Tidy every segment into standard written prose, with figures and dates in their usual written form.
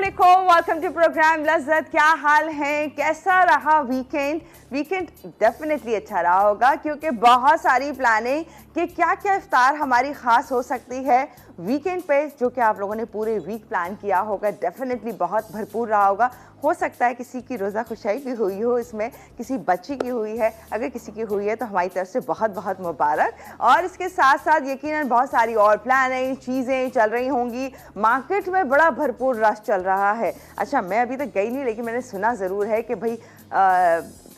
वालेकुम, welcome to programme लज़्ज़त। क्या हाल है, कैसा रहा वीकेंड? वीकेंड डेफिनेटली अच्छा रहा होगा क्योंकि बहुत सारी प्लानिंग कि क्या क्या इफ्तार हमारी ख़ास हो सकती है वीकेंड पे, जो कि आप लोगों ने पूरे वीक प्लान किया होगा, डेफिनेटली बहुत भरपूर रहा होगा। हो सकता है किसी की रोज़ा खुशाई भी हुई हो, इसमें किसी बच्ची की हुई है, अगर किसी की हुई है तो हमारी तरफ से बहुत बहुत मुबारक। और इसके साथ साथ यकीनन बहुत सारी और प्लानिंग चीज़ें चल रही होंगी। मार्केट में बड़ा भरपूर रश चल रहा है। अच्छा, मैं अभी तक गई नहीं, लेकिन मैंने सुना ज़रूर है कि भाई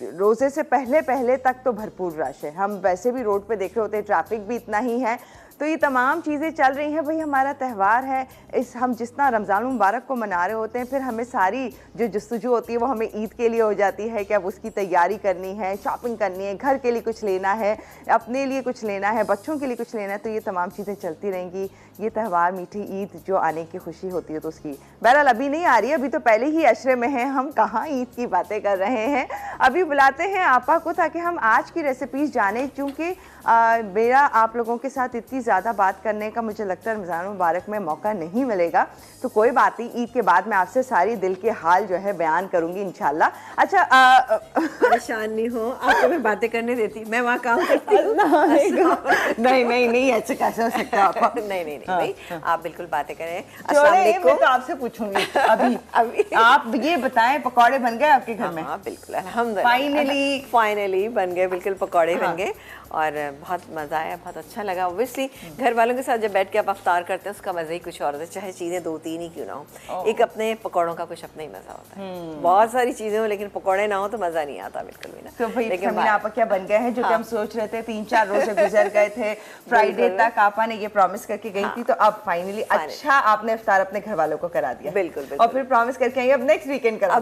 रोज़े से पहले पहले तक तो भरपूर रश है। हम वैसे भी रोड पे देख रहे होते हैं, ट्रैफिक भी इतना ही है। तो ये तमाम चीज़ें चल रही हैं। भाई हमारा त्यौहार है, इस हम जितना रमज़ान मुबारक को मना रहे होते हैं, फिर हमें सारी जो जस्तजू होती है वो हमें ईद के लिए हो जाती है कि अब उसकी तैयारी करनी है, शॉपिंग करनी है, घर के लिए कुछ लेना है, अपने लिए कुछ लेना है, बच्चों के लिए कुछ लेना है। तो ये तमाम चीज़ें चलती रहेंगी। ये त्यौहार मीठी ईद जो आने की खुशी होती है तो उसकी बहरहाल अभी नहीं आ रही है, अभी तो पहले ही अशरे में हैं, हम कहाँ ईद की बातें कर रहे हैं। अभी बुलाते हैं आपा को ताकि हम आज की रेसिपीज़ जानें, क्योंकि मेरा आप लोगों के साथ इतनी ज़्यादा बात करने का मुझे लगता है रमज़ान मुबारक में मौका नहीं मिलेगा। तो कोई बात नहीं, ईद के बाद मैं आपसे सारी दिल के हाल जो है बयान करूँगी इंशाल्लाह। अच्छा, परेशान नहीं हो, आपको मैं बातें करने देती, मैं वहाँ काम करती हूँ। नहीं ऐसे कैसे हो सकता है आपा? नहीं भाई, आप बिल्कुल बातें करें। मैं तो आपसे पूछूंगी अभी आप ये बताएं, पकौड़े बन गए आपके घर में? हाँ बिल्कुल, अल्हम्दुलिल्लाह फाइनली बन गए, बिल्कुल पकौड़े बन गए और बहुत मज़ा आया, बहुत अच्छा लगा। ऑब्वियसली घर वालों के साथ जब बैठ के आप अफ्तार करते हैं उसका मज़ा ही कुछ और होता है, चाहे चीज़ें दो तीन ही क्यों ना हो। एक अपने पकौड़ों का कुछ अपना ही मज़ा होता है। बहुत सारी चीज़ें हो लेकिन पकौड़े ना हो तो मज़ा नहीं आता बिल्कुल भी ना। तो भाई लेकिन आपा क्या बन गए हैं जो कि हम सोच रहे थे, 3-4 रोज़े गुजर गए थे, फ्राइडे तक आपा ने ये प्रॉमिस करके गई थी, तो अब फाइनली अच्छा आपने इफ्तार अपने घर वालों को करा दिया। बिल्कुल और फिर प्रॉमिस करके आई अब नेक्स्ट वीकेंड करा।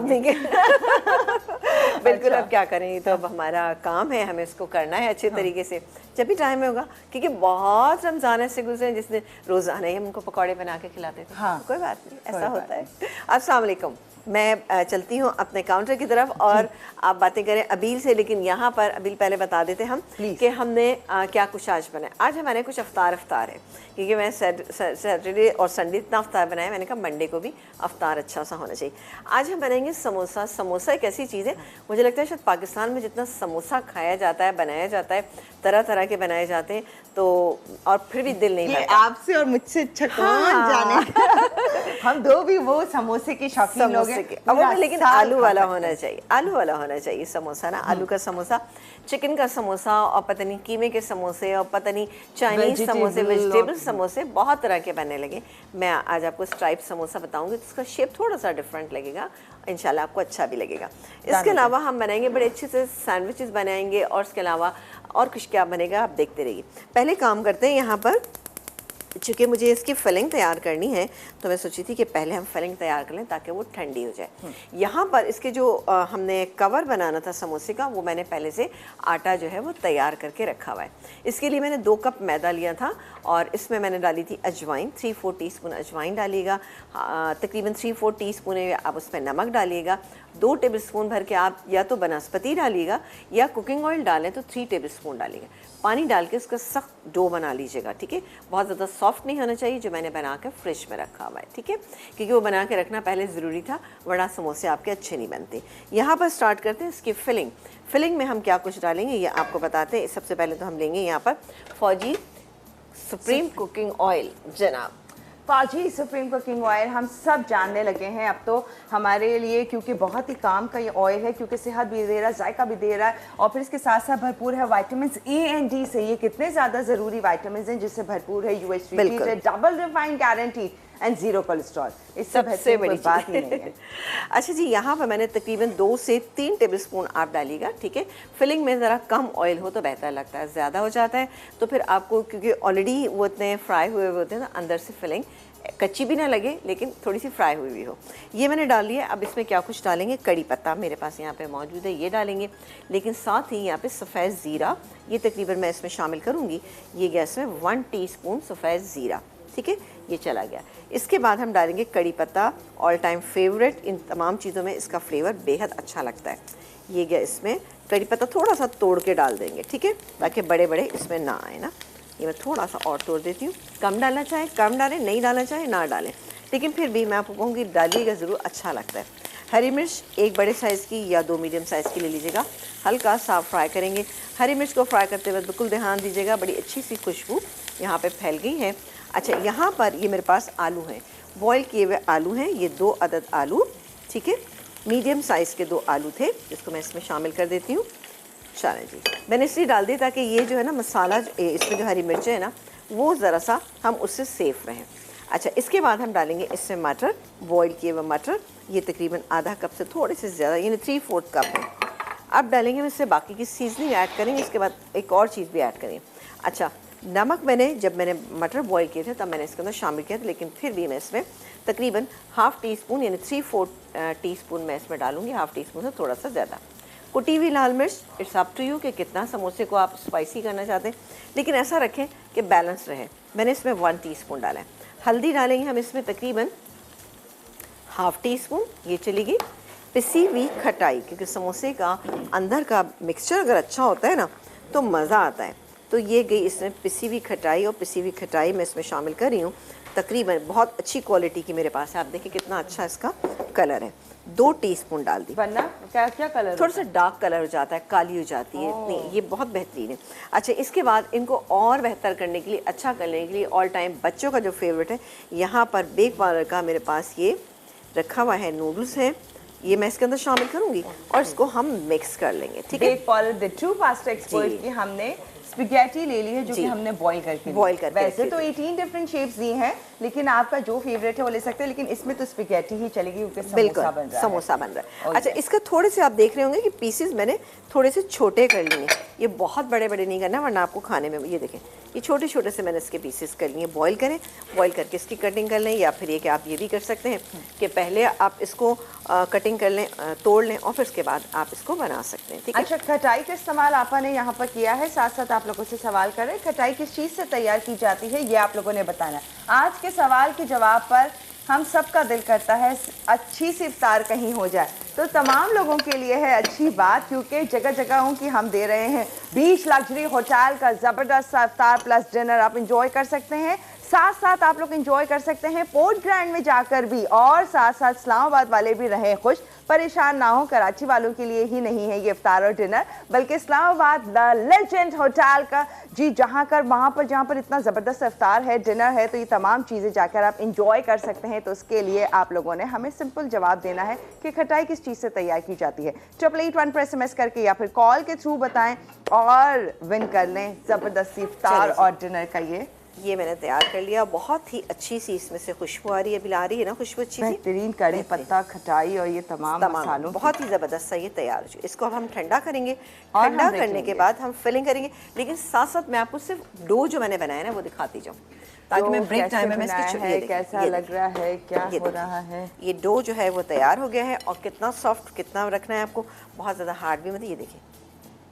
बिल्कुल, अब क्या करें, तो अब हमारा काम है, हमें इसको करना है अच्छे तरीके से जब भी टाइम होगा, क्योंकि बहुत रमज़ान ऐसे गुजरे जिस दिन रोज़ाना ही हम उनको पकौड़े बना के खिलाते थे। हाँ, कोई बात नहीं, ऐसा होता है। अस्सलाम वालेकुम, मैं चलती हूँ अपने काउंटर की तरफ और आप बातें करें अबील से। लेकिन यहाँ पर अबील पहले बता देते हम कि हमने क्या कुछ आज बनाया। आज हमारे कुछ अफ्तार है, क्योंकि मैं सैटरडे और संडे इतना अफ्तार बनाया, मैंने कहा मंडे को भी अफ्तार अच्छा सा होना चाहिए। आज हम बनाएंगे समोसा। समोसा एक ऐसी चीज़ है, मुझे लगता है शायद पाकिस्तान में जितना समोसा खाया जाता है, बनाया जाता है, तरह तरह के बनाए जाते हैं, तो और फिर भी दिल नहीं भरता। आपसे और मुझसे अच्छा कौन जाने। हम दो भी वो समोसे के शौकीन लोग हैं। लेकिन आलू वाला होना चाहिए, आलू वाला होना चाहिए समोसा ना। आलू का समोसा, चिकन का समोसा, और पता नहीं कीमे के समोसे, और पता नहीं चाइनीज समोसे, वेजिटेबल समोसे, बहुत तरह के बनने लगे। मैं आज आपको स्ट्राइप समोसा बताऊंगी, जिसका शेप थोड़ा सा डिफरेंट लगेगा, इंशाल्लाह आपको अच्छा भी लगेगा। इसके अलावा हम बनाएंगे बड़े अच्छे से सैंडविचेस बनाएंगे, और इसके अलावा और कुछ क्या बनेगा आप देखते रहिए। पहले काम करते हैं, यहाँ पर चूँकि मुझे इसकी फिलिंग तैयार करनी है तो मैं सोची थी कि पहले हम फिलिंग तैयार कर लें ताकि वो ठंडी हो जाए। यहाँ पर इसके जो हमने कवर बनाना था समोसे का, वो मैंने पहले से आटा जो है वो तैयार करके रखा हुआ है। इसके लिए मैंने 2 कप मैदा लिया था और इसमें मैंने डाली थी अजवाइन, 3-4 टीस्पून अजवाइन डालिएगा, तकरीबन 3-4 टीस्पून आप उसमें नमक डालिएगा, 2 टेबलस्पून भर के आप या तो बनस्पति डालिएगा या कुकिंग ऑयल डालें तो 3 टेबलस्पून डालिएगा। पानी डाल के इसका सख्त डो बना लीजिएगा, ठीक है। बहुत ज़्यादा सॉफ्ट नहीं होना चाहिए, जो मैंने बना के फ्रिज में रखा हुआ है, ठीक है, क्योंकि वो बना के रखना पहले ज़रूरी था, वरना समोसे आपके अच्छे नहीं बनते। यहाँ पर स्टार्ट करते हैं इसकी फिलिंग में हम क्या कुछ डालेंगे ये आपको बताते हैं। सबसे पहले तो हम लेंगे यहाँ पर फौजी सुप्रीम कुकिंग ऑयल। जनाब, फौजी सुप्रीम कुकिंग ऑयल हम सब जानने लगे हैं अब तो हमारे लिए, क्योंकि बहुत ही काम का ये ऑयल है, क्योंकि सेहत भी दे रहा है, जायका भी दे रहा है, और फिर इसके साथ साथ भरपूर है विटामिन ए एंड डी से। ये कितने ज़्यादा ज़रूरी विटामिन हैं जिससे भरपूर है। UHT से double refined guarantee and 0 cholesterol, इस सबसे बड़ी बात ही नहीं है। अच्छा जी, यहाँ पर मैंने तकरीबन 2 से 3 टेबलस्पून आप डालिएगा, ठीक है। फिलिंग में ज़रा कम ऑयल हो तो बेहतर लगता है, ज़्यादा हो जाता है तो फिर आपको, क्योंकि ऑलरेडी वो इतने फ्राई हुए होते हैं ना, अंदर से फिलिंग कच्ची भी ना लगे लेकिन थोड़ी सी फ्राई हुई भी हो। ये मैंने डाल लिया। अब इसमें क्या कुछ डालेंगे, कड़ी पत्ता मेरे पास यहाँ पे मौजूद है, ये डालेंगे, लेकिन साथ ही यहाँ पे सफ़ेद ज़ीरा, ये तकरीबन मैं इसमें शामिल करूँगी। ये गया इसमें 1 टीस्पून सफ़ेद ज़ीरा, ठीक है, ये चला गया। इसके बाद हम डालेंगे कड़ी पत्ता, ऑल टाइम फेवरेट। इन तमाम चीज़ों में इसका फ्लेवर बेहद अच्छा लगता है। ये गया इसमें कड़ी पत्ता, थोड़ा सा तोड़ के डाल देंगे, ठीक है, ताकि बड़े बड़े इसमें ना आए ना। ये मैं थोड़ा सा और तोड़ देती हूँ। कम डालना चाहे कम डालें, नहीं डालना चाहे ना डालें। लेकिन फिर भी मैं आपको कहूँगी डालिएगा ज़रूर, अच्छा लगता है। हरी मिर्च एक बड़े साइज़ की या 2 मीडियम साइज़ की ले लीजिएगा, हल्का सा फ्राई करेंगे। हरी मिर्च को फ्राई करते वक्त बिल्कुल ध्यान दीजिएगा, बड़ी अच्छी सी खुशबू यहाँ पे फैल गई है। अच्छा, यहाँ पर ये मेरे पास आलू हैं, बॉईल किए हुए आलू हैं, ये 2 अदद आलू, ठीक है, मीडियम साइज़ के 2 आलू थे, जिसको मैं इसमें शामिल कर देती हूँ। चलें जी, मैंने इसलिए डाल दी ताकि ये जो है ना मसाला, इसमें जो हरी मिर्च है ना, वो ज़रा सा हम उससे सेफ रहें। अच्छा, इसके बाद हम डालेंगे इसमें मटर, बॉईल किए हुए मटर, ये तकरीबन आधा कप से थोड़े से ज़्यादा, यानी 3/4 कप है। अब डालेंगे हम इससे बाकी की सीजनिंग ऐड करेंगे, इसके बाद एक और चीज़ भी ऐड करेंगे। अच्छा, नमक जब मैंने मटर बॉईल किए थे तब मैंने इसके अंदर शामिल किया था, लेकिन फिर भी मैं इसमें तकरीबन ½ टीस्पून यानी 3/4 टीस्पून मैं इसमें डालूँगी, ½ टीस्पून से थोड़ा सा ज़्यादा। कुटी हुई लाल मिर्च, इट्स अप टू यू कि कितना समोसे को आप स्पाइसी करना चाहते हैं, लेकिन ऐसा रखें कि बैलेंस रहे। मैंने इसमें 1 टीस्पून डाला है। हल्दी डालेंगे हम इसमें तकरीबन ½ टीस्पून, ये चलेगी। पिसी हुई खटाई, क्योंकि समोसे का अंदर का मिक्सचर अगर अच्छा होता है ना तो मज़ा आता है, तो ये गई इसमें पिसी हुई खटाई, और पिसी हुई खटाई मैं इसमें शामिल कर रही हूँ। तकरीबन बहुत अच्छी क्वालिटी की मेरे पास है, आप देखिए कितना अच्छा इसका कलर है। 2 टीस्पून डाल दी, वरना क्या क्या कलर, थोड़ा सा डार्क कलर हो जाता है, काली हो जाती है इतनी, ये बहुत बेहतरीन है। अच्छा, इसके बाद इनको और बेहतर करने के लिए, अच्छा करने के लिए, ऑल टाइम बच्चों का जो फेवरेट है, यहाँ पर बेक पार्लर का मेरे पास ये रखा हुआ है नूडल्स है, ये मैं इसके अंदर शामिल करूँगी और इसको हम मिक्स कर लेंगे, ठीक है। Bake Parlour the true pasta expert की हमने स्पैगेटी ले ली है, जो कि हमने बॉईल करके वैसे तो 18 डिफरेंट शेप्स दी हैं, लेकिन आपका जो फेवरेट है वो ले सकते हैं, लेकिन इसमें तो स्पैगेटी ही चलेगी क्योंकि समोसा बन रहा है। समोसा बन रहा है। अच्छा, इसका थोड़े से आप देख रहे होंगे कि पीसेस मैंने थोड़े से छोटे कर लिए, ये बहुत बड़े बड़े नहीं करना वरना आपको खाने में, ये देखें ये छोटे छोटे से मैंने इसके पीसेस कर लिए। बॉईल करें, बॉईल करके इसकी कटिंग कर लें, या फिर ये कि आप ये भी कर सकते हैं कि पहले आप इसको कटिंग कर लें, तोड़ लें, और फिर उसके बाद आप इसको बना सकते हैं, ठीक है। अच्छा, खटाई का इस्तेमाल आपा ने यहाँ पर किया है, साथ साथ आप लोगों से सवाल करें खटाई किस चीज़ से तैयार की जाती है, ये आप लोगों ने बताना है। आज के सवाल के जवाब पर हम सबका दिल करता है अच्छी सी इफ्तार कहीं हो जाए, तो तमाम लोगों के लिए है अच्छी बात, क्योंकि जगह जगहों की हम दे रहे हैं। बीच लग्जरी होटल का ज़बरदस्त इफ्तार प्लस डिनर आप इंजॉय कर सकते हैं, साथ साथ आप लोग इंजॉय कर सकते हैं पोर्ट ग्रैंड में जाकर भी, और साथ साथ इस्लामाबाद वाले भी रहें खुश, परेशान ना हो। कराची वालों के लिए ही नहीं है ये इफ्तार और डिनर, बल्कि इस्लामाबाद द लेजेंड होटल का जी, जहाँ पर इतना ज़बरदस्त इफ्तार है, डिनर है, तो ये तमाम चीज़ें जाकर आप इंजॉय कर सकते हैं। तो उसके लिए आप लोगों ने हमें सिंपल जवाब देना है कि खटाई किस चीज़ से तैयार की जाती है। 8881 पर SMS करके या फिर कॉल के थ्रू बताएं और विन कर लें ज़बरदस्त इफ्तार और डिनर का ये मैंने तैयार कर लिया। बहुत ही अच्छी सी इसमें से खुशबू आ रही है, अभी आ रही है ना खुशबू अच्छी सी, बेहतरीन कड़ी पत्ता खटाई और ये तमाम मसालों, बहुत ही ज़बरदस्त सा ये तैयार हो चुका। इसको अब हम ठंडा करेंगे, ठंडा करने के बाद हम फिलिंग करेंगे, लेकिन साथ साथ मैं आपको सिर्फ डो जो मैंने बनाया ना वो दिखाती जाऊँ, ताकि मैं ब्रेक टाइम में इसकी कैसा लग रहा है, क्या हो रहा है। ये डो जो है वो तैयार हो गया है, और कितना सॉफ्ट, कितना रखना है आपको, बहुत ज़्यादा हार्ड भी मत। ये देखिए,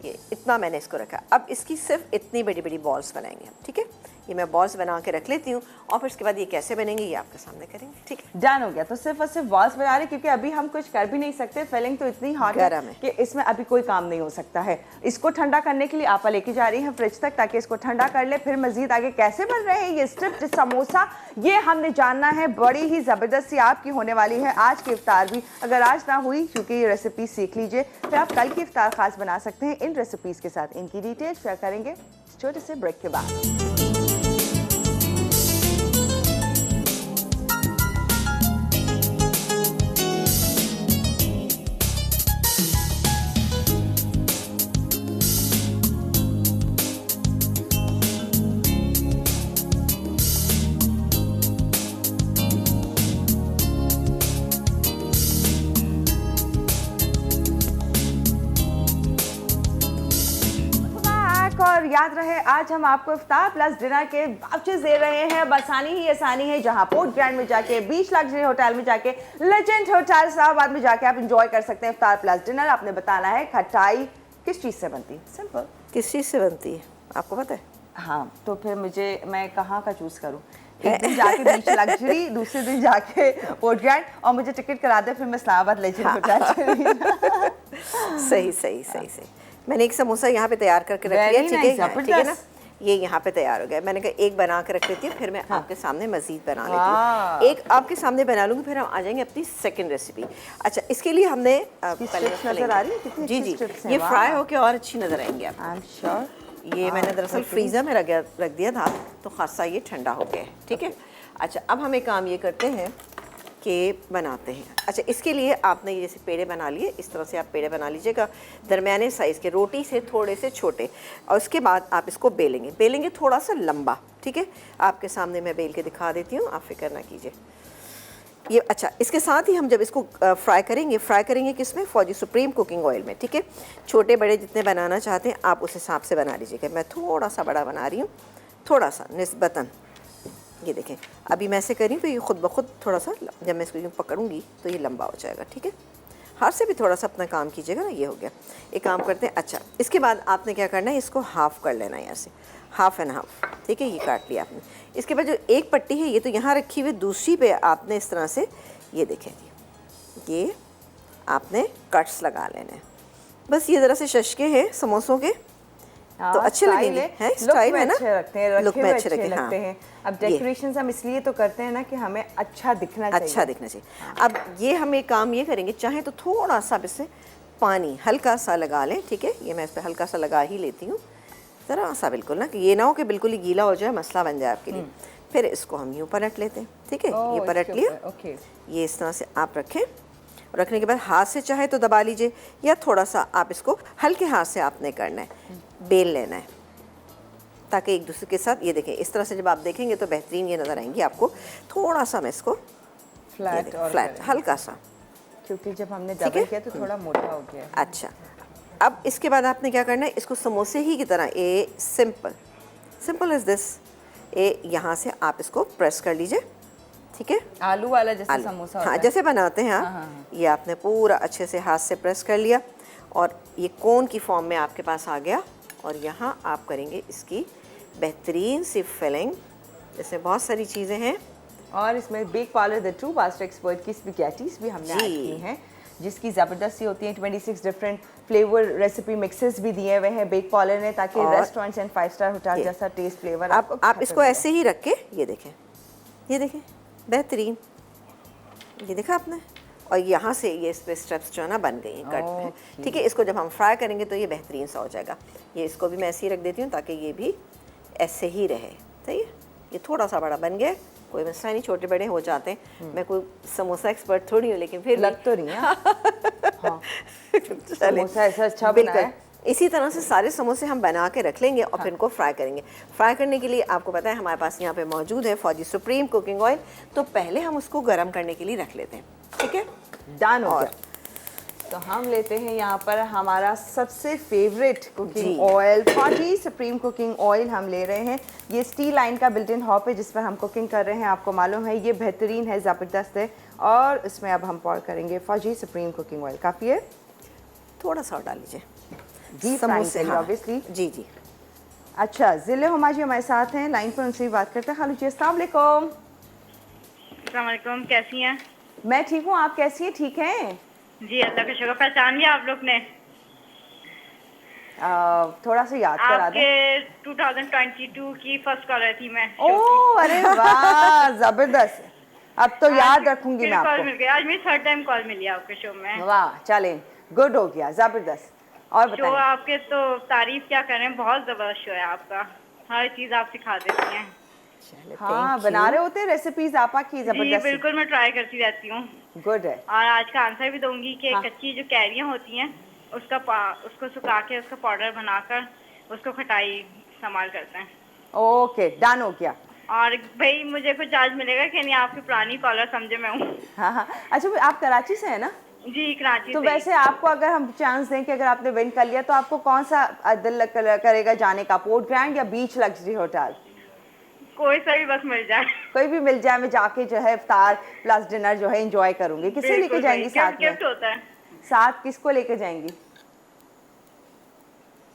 ये इतना मैंने इसको रखा। अब इसकी सिर्फ इतनी बड़ी बड़ी बॉल्स बनाएंगे हम, ठीक है। ये मैं बॉल्स बना के रख लेती हूँ, और फिर उसके बाद ये कैसे बनेंगे ये आपके सामने करेंगे, ठीक है। डन हो गया। तो सिर्फ और सिर्फ बॉल्स बना रहे, क्योंकि अभी हम कुछ कर भी नहीं सकते, फिलिंग तो इतनी हॉट है कि इसमें अभी कोई काम नहीं हो सकता है। इसको ठंडा करने के लिए आपा लेके जा रही हैं फ्रिज तक, ताकि इसको ठंडा कर ले। फिर मजीद आगे कैसे बन रहे हैं ये स्ट्रिप्ड समोसा, ये हमने जानना है। बड़ी ही ज़बरदस्त सी आपकी होने वाली है आज की इफ्तार भी। अगर आज ना हुई, क्योंकि ये रेसिपी सीख लीजिए, फिर आप कल की इफ्तार खास बना सकते हैं इन रेसिपीज़ के साथ। इनकी डिटेल शेयर करेंगे छोटे से ब्रेक के बाद। और याद रहे, आज हम आपको इफ्तार प्लस डिनर के वाउचर्स दे रहे हैं। आसानी ही आसानी है, जहां पोर्ट ग्रैंड में जाके, बीच लग्जरी होटल में जाके, लेजेंड होटल इस्लामाबाद में जाके आप इंजॉय कर सकते हैं इफ्तार प्लस डिनर। आपने बताना है खटाई किस चीज़ से बनती है, सिंपल। किस चीज़ से बनती है आपको पता है? हाँ, तो फिर मैं कहाँ का चूज़ करूँ? एक दिन जाके बीच लग्जरी, दूसरे दिन जाके पोर्ट ग्रैंड, और मुझे टिकट करा दे, फिर मैं इस्लामाबाद लेजेंड होटल चली। सही। मैंने एक समोसा यहाँ पे तैयार करके रख लिया, ठीक है ना। ये यहाँ पे तैयार हो गया। मैंने कहा एक बना के रख लेती हूँ, फिर मैं आपके सामने मज़ीद बना लेती हूँ। एक आपके सामने बना लूँगी, फिर हम आ जाएंगे अपनी सेकंड रेसिपी। अच्छा, इसके लिए हमने नजर आ रही है कितनी जी जी, ये फ्राई होके और अच्छी नज़र आएंगी आप। I am sure. ये मैंने दरअसल फ्रीज़र में रख दिया था, तो खासा ये ठंडा हो गया है। ठीक है, अच्छा अब हम एक काम ये करते हैं कि बनाते हैं। अच्छा, इसके लिए आपने ये जैसे पेड़े बना लिए, इस तरह से आप पेड़े बना लीजिएगा दरमियाने साइज़ के, रोटी से थोड़े से छोटे, और उसके बाद आप इसको बेलेंगे थोड़ा सा लंबा। ठीक है, आपके सामने मैं बेल के दिखा देती हूँ, आप फिक्र ना कीजिए ये। अच्छा, इसके साथ ही हम जब इसको फ्राई करेंगे किस में? फौजी सुप्रीम कुकिंग ऑयल में। ठीक है, छोटे बड़े जितने बनाना चाहते हैं आप उस हिसाब से बना लीजिएगा। मैं थोड़ा सा बड़ा बना रही हूँ, थोड़ा सा निस्बतन। ये देखें, अभी मैं ऐसे कर रही हूँ तो ये खुद ब खुद थोड़ा सा, जब मैं इसको यूँ पकड़ूंगी तो ये लंबा हो जाएगा। ठीक है, हाथ से भी थोड़ा सा अपना काम कीजिएगा ना। ये हो गया, एक काम करते हैं। अच्छा, इसके बाद आपने क्या करना है, इसको हाफ़ कर लेना है यहाँ से, हाफ़ एंड हाफ़। ठीक है, ये काट लिया आपने। इसके बाद जो एक पट्टी है ये तो यहाँ रखी हुई, दूसरी पे आपने इस तरह से, ये देखें जी, ये आपने कट्स लगा लेने हैं। बस ये ज़रा से शशके हैं समोसों के, तो अच्छे लगेंगे, हैं स्टाइल है ना, लुक में अच्छे लगते हैं। अब डेकोरेशंस हम इसलिए तो करते हैं ना कि हमें अच्छा दिखना चाहिए। अब ये हम एक काम ये करेंगे, चाहे तो थोड़ा सा इससे पानी हल्का सा लगा लें। ठीक है, ये मैं इस पर हल्का सा लगा ही लेती हूँ, ज़रा सा, बिल्कुल ना कि ये ना हो कि बिल्कुल ही गीला हो जाए, मसला बन जाए आपके लिए। फिर इसको हम यूँ पलट लेते हैं। ठीक है, ये पलट लिया, ये इस तरह से आप रखें। रखने के बाद हाथ से चाहे तो दबा लीजिए, या थोड़ा सा आप इसको हल्के हाथ से आपने करना है, बेल लेना है, ताकि एक दूसरे के साथ, ये देखें इस तरह से जब आप देखेंगे तो बेहतरीन ये नज़र आएंगी आपको। थोड़ा सा मैं इसको फ्लैट हल्का सा, क्योंकि जब हमने डबल किया तो थोड़ा मोटा हो गया। अच्छा, अब इसके बाद आपने क्या करना है, इसको समोसे ही की तरह, ए सिंपल इज़ दिस, यहाँ से आप इसको प्रेस कर लीजिए। ठीक है, आलू वाला जैसे समोसा होता हाँ, है, जैसे बनाते हैं आप। ये आपने पूरा अच्छे से हाथ से प्रेस कर लिया और ये कोन की फॉर्म में आपके पास आ गया। और यहाँ आप करेंगे इसकी बेहतरीन सी फिलिंग। इसमें बहुत सारी चीज़ें हैं, और इसमें Bake Parlour the true pasta expert की स्पैगेटीज भी हमने ऐड की हैं, जिसकी ज़बरदस्त सी होती हैं। 26 डिफरेंट फ्लेवर रेसिपी मिक्सेस भी दिए हुए हैं बेक पार्लर ने, ताकि रेस्टोरेंट्स एंड 5 स्टार होटल जैसा टेस्ट फ्लेवर आप इसको ऐसे ही रख के, ये देखें बेहतरीन, ये देखा आपने। और यहाँ से ये इस पे स्टेप्स जो है ना बन गई हैं कट में। ठीक है, इसको जब हम फ्राई करेंगे तो ये बेहतरीन सा हो जाएगा। ये इसको भी मैं ऐसे ही रख देती हूँ ताकि ये भी ऐसे ही रहे। सही है, ये थोड़ा सा बड़ा बन गया, कोई मसला नहीं, छोटे बड़े हो जाते हैं। मैं कोई समोसा एक्सपर्ट थोड़ी हूँ, लेकिन फिर लग तो रही है। हाँ। समोसा ऐसा अच्छा बना है। इसी तरह से सारे समोसे हम बना के रख लेंगे और फिर इनको फ्राई करेंगे। फ्राई करने के लिए आपको पता है हमारे पास यहाँ पे मौजूद है फौजी सुप्रीम कुकिंग ऑयल, तो पहले हम उसको गर्म करने के लिए रख लेते हैं। ठीक है, डन हो गया। तो हम लेते हैं यहाँ पर हमारा सबसे फेवरेट कुकिंग ऑयल, फौजी सुप्रीम कुकिंग ऑयल हम ले रहे हैं। ये स्टील लाइन का बिल्ट इन हॉप है जिस पर हम कुकिंग कर रहे हैं। आपको मालूम है ये बेहतरीन है, ज़बरदस्त है। और इसमें अब हम पॉर करेंगे फौजी सुप्रीम कुकिंग ऑयल। काफ़ी है, थोड़ा सा और डाल लीजिए जी, समोसे ऑब्वियसली। जी जी। अच्छा, ज़िले हुमा जी हमारे साथ हैं लाइन पर, उनसे भी बात करते हैं। खालू जी अस्सलाम वालेकुम। अस्सलाम वालेकुम, कैसी हैं? मैं ठीक हूँ, आप कैसी हैं? ठीक हैं जी, अल्लाह का शुक्र। पहचान लिया आप लोग ने? थोड़ा सा याद करा दें। आपके 2022 की फर्स्ट कॉलर थी मैं। ओह, अरे वाह, जबरदस्त। अब तो याद रखूंगी मैं आपको। कॉल मिल गया आज, मेरी थर्ड टाइम कॉल मिली आपके शो में। वाह, चलें, गुड हो गया, जबरदस्त। और बताएं। शो आपके तो तारीफ क्या करें, बहुत जबरदस्त शो है आपका, हर चीज आप सिखा देती हैं। हाँ, बना रहे होते रेसिपीज आपा की, जबरदस्त। बिल्कुल, मैं ट्राई करती रहती हूँ। गुड है। और आज का आंसर भी दूंगी कि कच्ची जो कैरियां होती हैं उसको सुखा के उसका पाउडर बनाकर उसको खटाई इस्तेमाल करते हैं। ओके, डन हो गया। और भाई मुझे कुछ चार्ज मिलेगा कि नहीं? आपकी पुरानी कॉलर समझे मैं हूँ। हाँ, अच्छा, आप कराची से है ना? जी, कराची तो से। वैसे आपको अगर हम चांस दें कि अगर आपने विन कर लिया तो आपको कौन सा दिल करेगा जाने का, पोर्ट ग्रैंड या बीच लग्जरी होटल? कोई सा भी बस मिल जाए। कोई भी मिल जाए, मैं जाके जो है इफ्तार प्लस डिनर जो है एंजॉय करूंगी। किसे लेके जाएंगी साथ में? गिफ्ट होता है साथ, किसको लेके जाएंगी?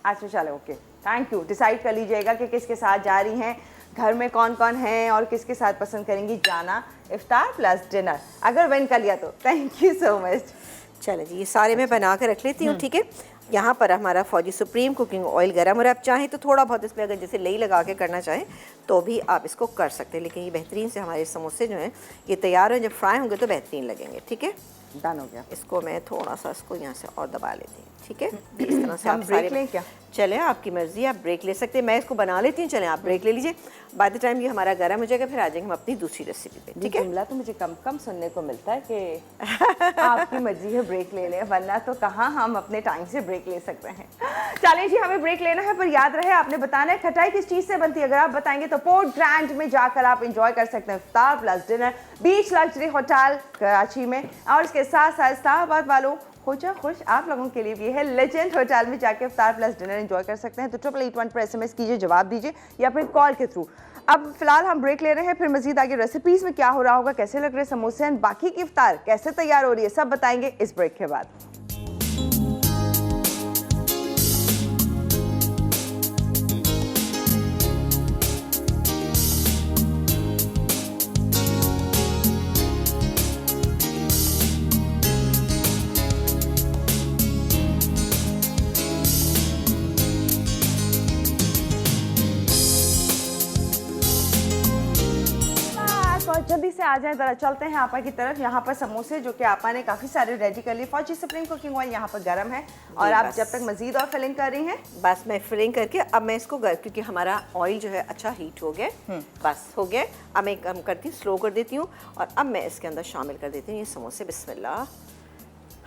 अच्छा, चलो, ओके, थैंक यू। डिसाइड कर लीजिएगा कि किसके साथ जा रही हैं, घर में कौन कौन है और किसके साथ पसंद करेंगी जाना इफ्तार प्लस डिनर, अगर विन कर लिया तो। Thank you so much. चले जी, ये सारे मैं बना के रख लेती हूँ। ठीक है, यहाँ पर हमारा फौजी सुप्रीम कुकिंग ऑयल गर्म हो रहा है। आप चाहें तो थोड़ा बहुत इसमें अगर जैसे लई लगा के करना चाहें तो भी आप इसको कर सकते हैं, लेकिन ये बेहतरीन से हमारे समोसे जो हैं ये तैयार हैं, जब फ्राई होंगे तो बेहतरीन लगेंगे। ठीक है, डन हो गया। इसको मैं थोड़ा सा इसको यहाँ से और दबा लेती हूँ। ठीक है, इस तरह से हम आप ब्रेक लें क्या? चलें, आपकी मर्जी, आप ब्रेक ले सकते हैं। मैं इसको बना लेती हूँ, चलें आप ब्रेक ले लीजिए। बाय द टाइम ये हमारा गर्म हो जाएगा फिर आ जाएंगे हम अपनी दूसरी रेसिपी पे। ठीक है, जुमला तो मुझे कम कम सुनने को मिलता है कि आपकी मर्जी है ब्रेक ले लें, वरना तो कहाँ हम अपने टाइम से ब्रेक ले सकते हैं। चलिए जी, हमें ब्रेक लेना है, पर याद रहे आपने बताना है खटाई किस चीज़ से बनती है। अगर आप बताएंगे तो पोर्ट ग्रैंड में जाकर आप इंजॉय कर सकते हैं इफ्तार प्लस डिनर बीच लग्जरी होटल कराची में। और इसके साथ साथ इस्लामाबाद वालों खोजा खुश आप लोगों के लिए भी है लेजेंड होटल में जाके इफ्तार प्लस डिनर एंजॉय कर सकते हैं। तो 8881 पर SMS कीजिए, जवाब दीजिए या फिर कॉल के थ्रू। अब फिलहाल हम ब्रेक ले रहे हैं, फिर मजीद आगे रेसिपीज में क्या हो रहा होगा, कैसे लग रहे समोसे एंड बाकी की इफ्तार कैसे तैयार हो रही है, सब बताएंगे इस ब्रेक के बाद। और जल्दी से आ जाए, जरा चलते हैं आपा की तरफ। यहाँ पर समोसे जो कि आपा ने काफ़ी सारे रेडी कर लिए। फौजी सुप्रीम कुकिंग ऑयल यहाँ पर गर्म है और आप जब तक मजीद और फिलिंग कर रही हैं। बस मैं फिलिंग करके अब मैं इसको क्योंकि हमारा ऑयल जो है अच्छा हीट हो गया, बस हो गया। अब मैं कम करती हूँ, स्लो कर देती हूँ और अब मैं इसके अंदर शामिल कर देती हूँ ये समोसे। बिस्मिल्लाह,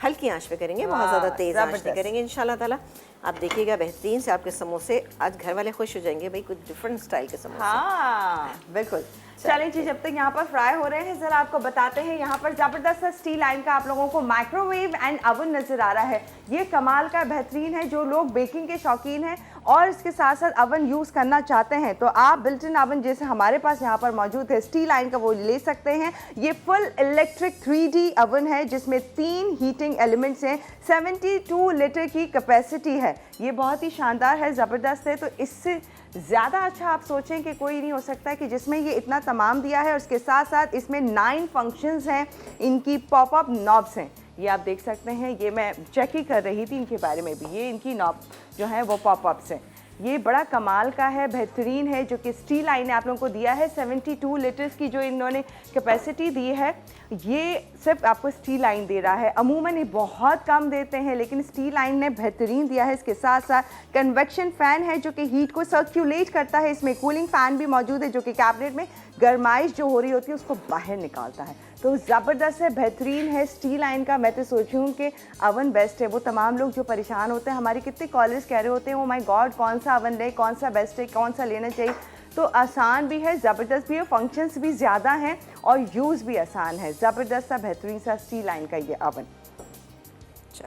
हल्की आंच पे करेंगे, बहुत ज़्यादा तेज़ आंच नहीं करेंगे इंशाल्लाह ताला। आप देखिएगा बेहतरीन से आपके समोसे, आज घर वाले खुश हो जाएंगे भाई, कुछ डिफरेंट स्टाइल के समोसे। हाँ बिल्कुल। चलिए जी, जब तक यहाँ पर फ्राई हो रहे हैं जरा आपको बताते हैं, यहाँ पर ज़बरदस्त स्टील लाइन का आप लोगों को माइक्रोवेव एंड ओवन नज़र आ रहा है। ये कमाल का बेहतरीन है, जो लोग बेकिंग के शौकीन हैं और इसके साथ साथ ओवन यूज़ करना चाहते हैं तो आप बिल्ट इन ओवन जैसे हमारे पास यहाँ पर मौजूद है स्टील लाइन का, वो ले सकते हैं। ये फुल इलेक्ट्रिक 3D ओवन है जिसमें 3 हीटिंग एलिमेंट्स हैं, 72 लीटर की कैपेसिटी है। ये बहुत ही शानदार है, ज़बरदस्त है। तो इससे ज़्यादा अच्छा आप सोचें कि कोई नहीं हो सकता कि जिसमें ये इतना तमाम दिया है और उसके साथ साथ इसमें 9 फंक्शंस हैं, इनकी पॉपअप नॉब्स हैं। ये आप देख सकते हैं, ये मैं चेक ही कर रही थी इनके बारे में भी, ये इनकी नॉब जो है वो पॉपअप्स हैं। ये बड़ा कमाल का है, बेहतरीन है, जो कि स्टील लाइन ने आप लोगों को दिया है। 72 लीटर्स की जो इन्होंने कैपेसिटी दी है, ये सिर्फ आपको स्टील लाइन दे रहा है। अमूमन ये बहुत कम देते हैं लेकिन स्टील लाइन ने बेहतरीन दिया है। इसके साथ साथ कन्वेक्शन फ़ैन है जो कि हीट को सर्कुलेट करता है। इसमें कूलिंग फ़ैन भी मौजूद है जो कि कैबिनेट में गर्माइश जो हो रही होती है उसको बाहर निकालता है। तो ज़बरदस्त है, बेहतरीन है स्टील लाइन का। मैं तो सोच रही हूँ कि अवन बेस्ट है। वो तमाम लोग जो परेशान होते हैं, हमारे कितने कॉलर्स कह रहे होते हैं ओ माय गॉड कौन सा अवन ले, कौन सा बेस्ट है, कौन सा लेना चाहिए। तो आसान भी है, ज़बरदस्त भी है, फंक्शंस भी ज़्यादा हैं और यूज़ भी आसान है। ज़बरदस्त सा बेहतरीन सा स्टील लाइन का ये अवन।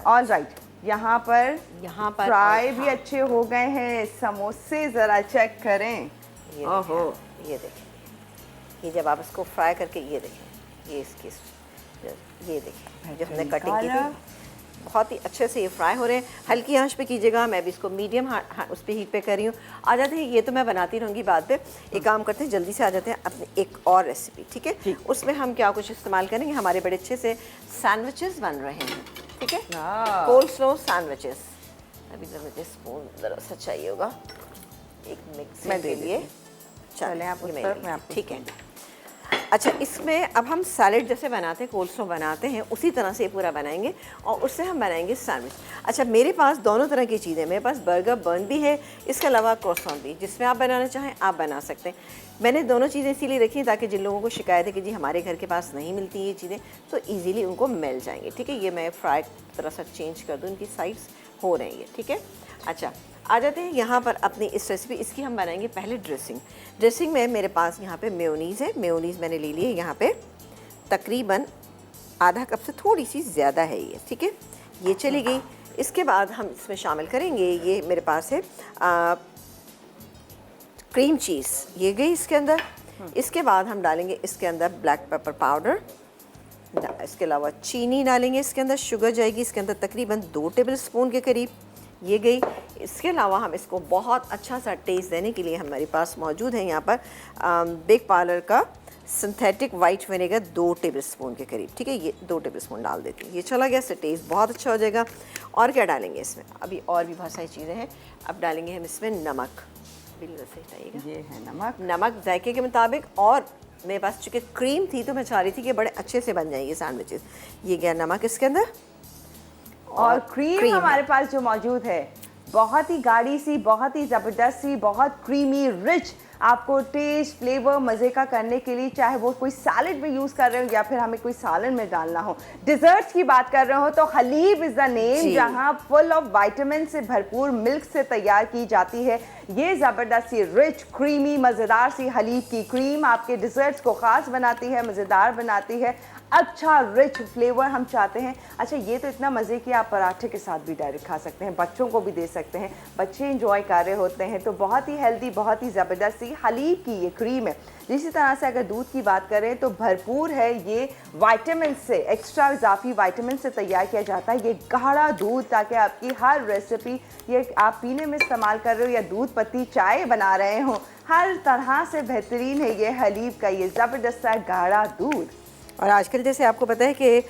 ऑल राइट, यहाँ पर फ्राई भी अच्छे हो गए हैं समोसे, ज़रा चेक करें। ओहो, ये देखें, ये जब आप इसको फ्राई करके ये देखें, ये इसकी ये देखें जो हमने कटिंग की थी, बहुत ही अच्छे से ये फ्राई हो रहे हैं। हल्की आंच पे कीजिएगा, मैं भी इसको मीडियम उस पर हीट पे कर रही हूँ। आ जाते हैं, ये तो मैं बनाती रहूँगी बाद में। एक काम करते हैं, जल्दी से आ जाते हैं अपनी एक और रेसिपी। ठीक है, उसमें हम क्या कुछ इस्तेमाल करेंगे, हमारे बड़े अच्छे से सैंडविचेस बन रहे हैं। ठीक है, कोल्ड स्लो सैंडविचेस। अभी जरा मुझे स्पून ज़रा सा चाहिए होगा एक मिक्स के लिए। चलें आप उस तरफ, मैं आपको ठीक है। अच्छा, इसमें अब हम सैलेड जैसे बनाते हैं, कोल्ड स्लो बनाते हैं, उसी तरह से पूरा बनाएंगे और उससे हम बनाएंगे सैंडविच। अच्छा, मेरे पास दोनों तरह की चीज़ें, मेरे पास बर्गर बन भी है, इसके अलावा क्रॉसॉन भी, जिसमें आप बनाना चाहें आप बना सकते हैं। मैंने दोनों चीज़ें इसीलिए रखी हैं ताकि जिन लोगों को शिकायत है कि जी हमारे घर के पास नहीं मिलती ये चीज़ें, तो ईज़िली उनको मिल जाएंगे। ठीक है, ये मैं फ्राई तरह सा चेंज कर दूँ, इनकी साइड्स हो रही है। ठीक है, अच्छा आ जाते हैं यहाँ पर अपनी इस रेसिपी। इसकी हम बनाएंगे पहले ड्रेसिंग। ड्रेसिंग में मेरे पास यहाँ पे मेयोनीज़ है, मेयोनीज़ मैंने ले ली है यहाँ पे तकरीबन आधा कप से थोड़ी सी ज़्यादा है ये। ठीक है, ये चली गई। इसके बाद हम इसमें शामिल करेंगे, ये मेरे पास है क्रीम चीज़, ये गई इसके अंदर। इसके बाद हम डालेंगे इसके अंदर ब्लैक पेपर पाउडर, इसके अलावा चीनी डालेंगे इसके अंदर, शुगर जाएगी इसके अंदर तकरीबन 2 टेबल स्पून के करीब। ये गई। इसके अलावा हम इसको बहुत अच्छा सा टेस्ट देने के लिए हमारे पास मौजूद है यहाँ पर बेक पार्लर का सिंथेटिक वाइट विनेगर 2 टेबलस्पून के करीब, ठीक है। ये 2 टेबलस्पून डाल देती हूँ, ये चला गया, इससे टेस्ट बहुत अच्छा हो जाएगा। और क्या डालेंगे इसमें, अभी और भी बहुत सारी चीज़ें हैं। अब डालेंगे हम इसमें नमक, बिल्कुल सही चाहिएगा, ये है नमक। नमक जायके के मुताबिक। और मेरे पास चूँकि क्रीम थी तो मैं चाह रही थी कि बड़े अच्छे से बन जाएंगे सैंडविचेस। ये गया नमक इसके अंदर, और क्रीम हमारे पास जो मौजूद है बहुत ही गाढ़ी सी, बहुत ही ज़बरदस्त सी, बहुत क्रीमी रिच, आपको टेस्ट फ्लेवर मज़े का करने के लिए, चाहे वो कोई सैलड में यूज़ कर रहे हो या फिर हमें कोई सालन में डालना हो। डिज़र्ट्स की बात कर रहे हो तो हलीब इज़ द नेम, जहाँ फुल ऑफ विटामिन से भरपूर मिल्क से तैयार की जाती है ये ज़बरदस्त सी रिच क्रीमी मज़ेदार सी हलीब की क्रीम आपके डिज़र्ट्स को ख़ास बनाती है, मज़ेदार बनाती है, अच्छा रिच फ्लेवर हम चाहते हैं। अच्छा, ये तो इतना मज़े की आप पराठे के साथ भी डायरेक्ट खा सकते हैं, बच्चों को भी दे सकते हैं, बच्चे इंजॉय कर रहे होते हैं। तो बहुत ही हेल्दी, बहुत ही ज़बरदस्त सी हलीब की ये क्रीम है। इसी तरह से अगर दूध की बात करें तो भरपूर है ये विटामिन से, एक्स्ट्रा इजाफी विटामिन से तैयार किया जाता है ये गाढ़ा दूध, ताकि आपकी हर रेसिपी ये आप पीने में इस्तेमाल कर रहे हो या दूध पत्ती चाय बना रहे हो, हर तरह से बेहतरीन है ये हलीब का ये ज़बरदस्त सा गाढ़ा दूध। और आजकल जैसे आपको पता है कि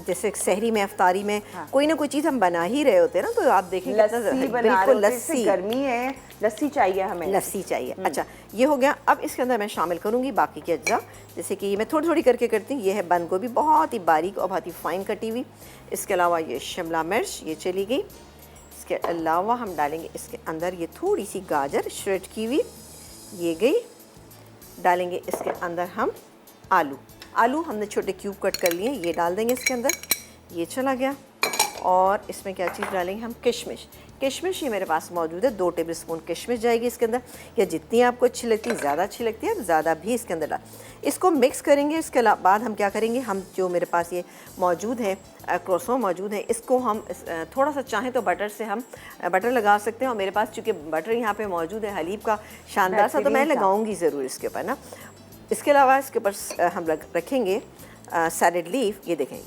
जैसे सहरी में, अफ्तारी में कोई ना कोई चीज़ हम बना ही रहे होते हैं ना, तो आप देखेंगे लस्सी बिल्कुल लस्सी, गर्मी है, लस्सी चाहिए हमें, लस्सी चाहिए। अच्छा, ये हो गया। अब इसके अंदर मैं शामिल करूँगी बाकी के अज्जा, जैसे कि मैं थोड़ी थोड़ी करके करती हूँ। ये है बंद गोभी, बहुत ही बारीक और बहुत ही फाइन कटी हुई। इसके अलावा ये शिमला मिर्च, ये चली गई। इसके अलावा हम डालेंगे इसके अंदर ये थोड़ी सी गाजर श्रेड की हुई, ये गई। डालेंगे इसके अंदर हम आलू हमने छोटे क्यूब कट कर लिए, ये डाल देंगे इसके अंदर, ये चला गया। और इसमें क्या चीज़ डालेंगे हम, किशमिश ये मेरे पास मौजूद है, 2 टेबलस्पून किशमिश जाएगी इसके अंदर, या जितनी आपको अच्छी लगती है, ज़्यादा अच्छी लगती है ज़्यादा भी इसके अंदर डाल। इसको मिक्स करेंगे। इसके बाद हम क्या करेंगे, हम जो मेरे पास ये मौजूद है क्रोसो मौजूद है, इसको हम थोड़ा सा चाहें तो बटर से हम बटर लगा सकते हैं। और मेरे पास चूँकि बटर यहाँ पे मौजूद है हलीब का शानदार सा, तो मैं लगाऊंगी ज़रूर इसके ऊपर ना। इसके अलावा इसके ऊपर हम रखेंगे सैलड लीफ। ये देखें,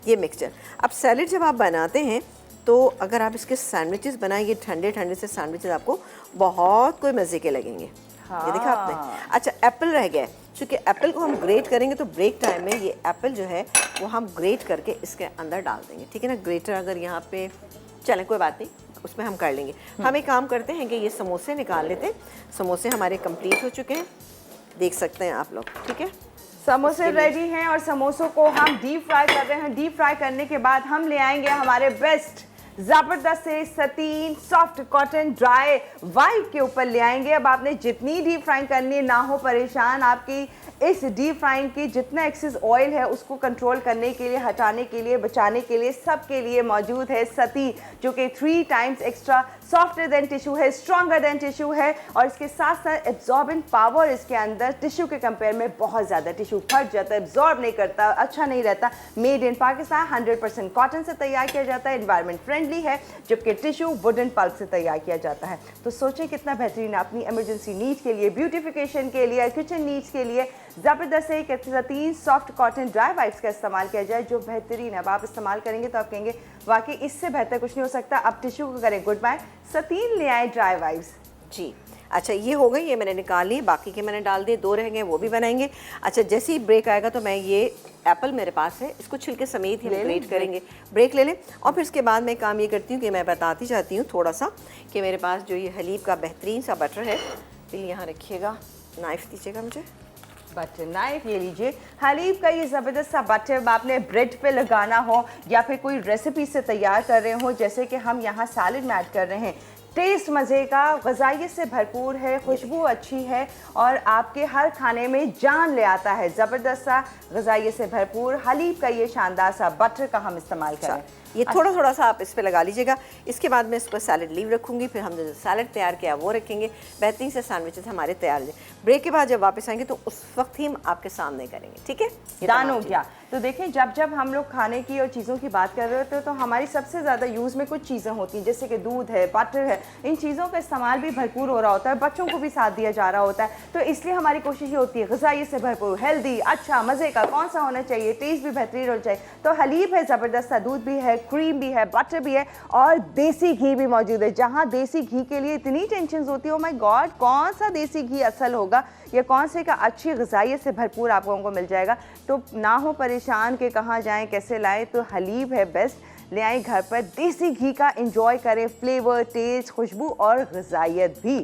ये मिक्सचर। अब सैलड जब आप बनाते हैं तो अगर आप इसके सैंडविचेस बनाएंगे, ठंडे ठंडे से सैंडविचेस आपको बहुत कोई मज़े के लगेंगे। ये देखा आपने। अच्छा, एप्पल रह गया, क्योंकि एप्पल को हम ग्रेट करेंगे तो ब्रेक टाइम में ये एप्पल जो है वो हम ग्रेट करके इसके अंदर डाल देंगे, ठीक है ना। ग्रेटर अगर यहाँ पे चलें, कोई बात नहीं, उसमें हम कर लेंगे। हम एक काम करते हैं कि ये समोसे निकाल लेते हैं। समोसे हमारे कंप्लीट हो चुके हैं, देख सकते हैं आप लोग, ठीक है। समोसे रेडी हैं और समोसों को हम डीप फ्राई कर रहे हैं। डीप फ्राई करने के बाद हम ले आएंगे हमारे बेस्ट ज़बरदस्त से सतीन सॉफ्ट कॉटन ड्राई वाइट के ऊपर ले आएंगे। अब आपने जितनी डीप फ्राइंग करनी है ना हो परेशान, आपकी इस डीप फ्राइंग की जितना एक्सेस ऑयल है उसको कंट्रोल करने के लिए, हटाने के लिए, बचाने के लिए, सब के लिए मौजूद है सती, जो कि 3 times extra softer then tissue है, स्ट्रॉन्गर देन टिश्यू है। और इसके साथ साथ एब्जॉर्बेंट पावर इसके अंदर टिश्यू के कंपेयर में बहुत ज़्यादा, टिश्यू फट जाता है, एब्जॉर्ब नहीं करता, अच्छा नहीं रहता। मेड इन पाकिस्तान, 100% कॉटन से तैयार किया जाता है, एनवायरमेंट फ्रेंडली है, जबकि टिश्यू वुडन पल्प से तैयार किया जाता है। तो सोचें कितना बेहतरीन अपनी इमरजेंसी नीड्स के लिए, ब्यूटिफिकेशन के लिए, किचन नीड्स के लिए ज़बरदस्त एक 3 सॉफ्ट कॉटन ड्राई वाइप्स का इस्तेमाल किया जाए, जो बेहतरीन है। अब आप इस्तेमाल करेंगे तो आप कहेंगे वाकई इससे बेहतर कुछ नहीं हो सकता। अब टिश्यू को करें गुड बाय, सतीन ले आए ड्राई वाइप्स। जी, अच्छा, ये हो गई, ये मैंने निकाल ली, बाकी के मैंने डाल दिए, 2 रह गए, वो भी बनाएंगे। अच्छा, जैसे ही ब्रेक आएगा तो मैं ये एप्पल मेरे पास है, इसको छिलके समेत ही ग्रेट करेंगे। ब्रेक ले लें। और फिर इसके बाद मैं काम ये करती हूँ कि मैं बताती जाती हूँ थोड़ा सा कि मेरे पास जो ये हलीब का बेहतरीन सा बटर है, फिर यहाँ रखिएगा, नाइफ़ दीजिएगा मुझे, बटर नाइफ ये लीजिए। हलीब का ये ज़बरदस्त सा बटर आपने ब्रेड पे लगाना हो या फिर कोई रेसिपी से तैयार कर रहे हो, जैसे कि हम यहाँ सैलड में ऐड कर रहे हैं, टेस्ट मज़े का, ग़िज़ाइयत से भरपूर है, खुशबू अच्छी है और आपके हर खाने में जान ले आता है। ज़बरदस्त सा ग़िज़ाइयत से भरपूर हलीब का ये शानदार सा बटर का हम इस्तेमाल करें। ये थोड़ा थोड़ा सा आप इस पर लगा लीजिएगा। इसके बाद मैं इस पर सैलड लीव रखूँगी, फिर हमने जो सैलड तैयार किया वो रखेंगे। बेहतरीन से सैंडविचेस हमारे तैयार हो जाए। ब्रेक के बाद जब वापस आएंगे तो उस वक्त ही हम आपके सामने करेंगे, ठीक है। डन हो गया। तो देखें जब जब हम लोग खाने की और चीज़ों की बात कर रहे होते हैं तो हमारी सबसे ज़्यादा यूज़ में कुछ चीज़ें होती हैं, जैसे कि दूध है, बटर है, इन चीज़ों का इस्तेमाल भी भरपूर हो रहा होता है, बच्चों को भी साथ दिया जा रहा होता है। तो इसलिए हमारी कोशिश ये होती है ग़िज़ाई से भरपूर, हेल्दी, अच्छा, मज़े का कौन सा होना चाहिए, टेस्ट भी बेहतरीन होना चाहिए। तो हलीब है ज़बरदस्त, दूध भी है, क्रीम भी है, बटर भी है और देसी घी भी मौजूद है। जहाँ देसी घी के लिए इतनी टेंशन होती है, ओ माय गॉड कौन सा देसी घी असल होगा या कौन से का अच्छी ग़िज़ाइयत से भरपूर आप लोगों को मिल जाएगा। तो ना हो परेशान कि कहाँ जाएं कैसे लाएं, तो हलीब है बेस्ट, ले आएँ घर पर, देसी घी का एंजॉय करें, फ्लेवर, टेस्ट, खुशबू और ग़िज़ाइयत भी।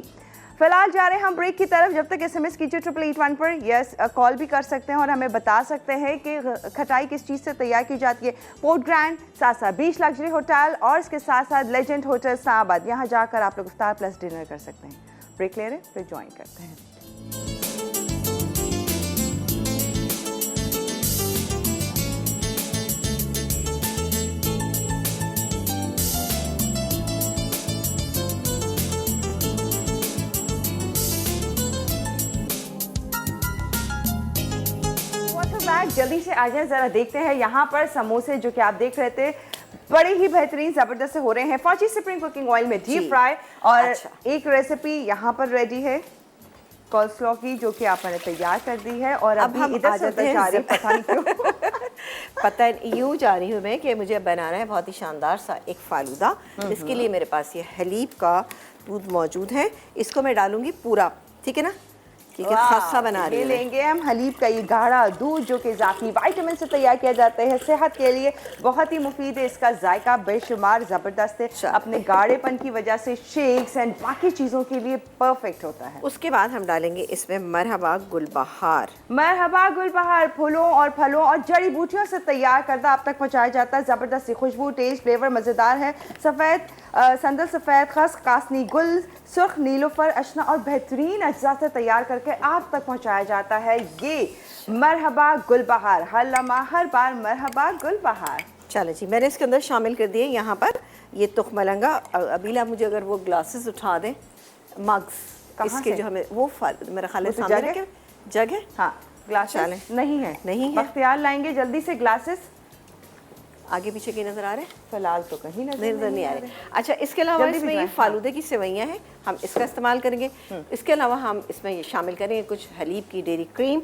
फिलहाल जा रहे हैं हम ब्रेक की तरफ, जब तक SMS कीजिए 8881 पर, यस कॉल भी कर सकते हैं और हमें बता सकते हैं कि खटाई किस चीज़ से तैयार की जाती है। पोर्ट ग्रैंड, साथ साथ बीच लग्जरी होटल और इसके साथ साथ लेजेंड होटल इस्लामाबाद, यहाँ जाकर आप लोग इफ्तार प्लस डिनर कर सकते हैं। ब्रेक ले रहे हैं, फिर ज्वाइन करते हैं। जल्दी से आ जाए, जरा देखते हैं यहाँ पर समोसे जो कि आप देख रहे थे बड़े ही बेहतरीन जबरदस्त हो रहे हैं, फौजी स्प्रिंग कुकिंग ऑयल में डीप फ्राई। और अच्छा। एक रेसिपी यहाँ पर रेडी है कॉल्स्लॉ की, जो कि आपने तैयार कर दी है। और अब हम इधर से जा रहे हैं, पता नहीं क्यों पता यूँ जा रही हूँ मैं कि मुझे बनाना है बहुत ही शानदार सा एक फालूदा। इसके लिए मेरे पास ये हलीब का दूध मौजूद है, इसको मैं डालूंगी पूरा, ठीक है ना, क्योंकि खासा बना रही लेंगे हम हलीब का ये गाढ़ा दूध जो कि इजाफी विटामिन से तैयार किया जाता है, सेहत के लिए बहुत ही मुफीद है, इसका जायका बेशुमार ज़बरदस्त है, अपने गाढ़ेपन की वजह से शेक्स एंड बाकी चीज़ों के लिए परफेक्ट होता है। उसके बाद हम डालेंगे इसमें मरहबा गुलबहार। मरहबा गुलबहार फूलों और जड़ी बूटियों से तैयार करदा आप तक पहुँचाया जाता है, ज़बरदस्त खुशबू, टेस्ट, फ्लेवर मज़ेदार है। सफ़ेद संदल सफ़ेद, खस, कासनी गुल, सुर्ख, नीलोफर, अशना और बेहतरीन अज्जा से तैयार करके आप तक पहुंचाया जाता है ये मरहबा गुलबहार। हर लम्हा हर बार मरहबा गुलबहार। चलो जी, मैंने इसके अंदर शामिल कर दिए यहाँ पर ये तुखमलंगा। अबीला मुझे अगर वो ग्लासेस उठा दें, मग्स इसके जो हमें वो मेरा ख्याल है सामने जग है। हाँ, ग्लास नहीं है, बख्तियार लाएंगे जल्दी से ग्लासेस। आगे पीछे की नजर आ रहे हैं? फिलहाल तो कहीं नजर नहीं आ रहे। अच्छा, इसके अलावा इसमें ये फालूदे की सेवइयाँ हैं, हम इसका इस्तेमाल करेंगे। इसके अलावा हम इसमें ये शामिल करेंगे कुछ हलीब की डेयरी क्रीम।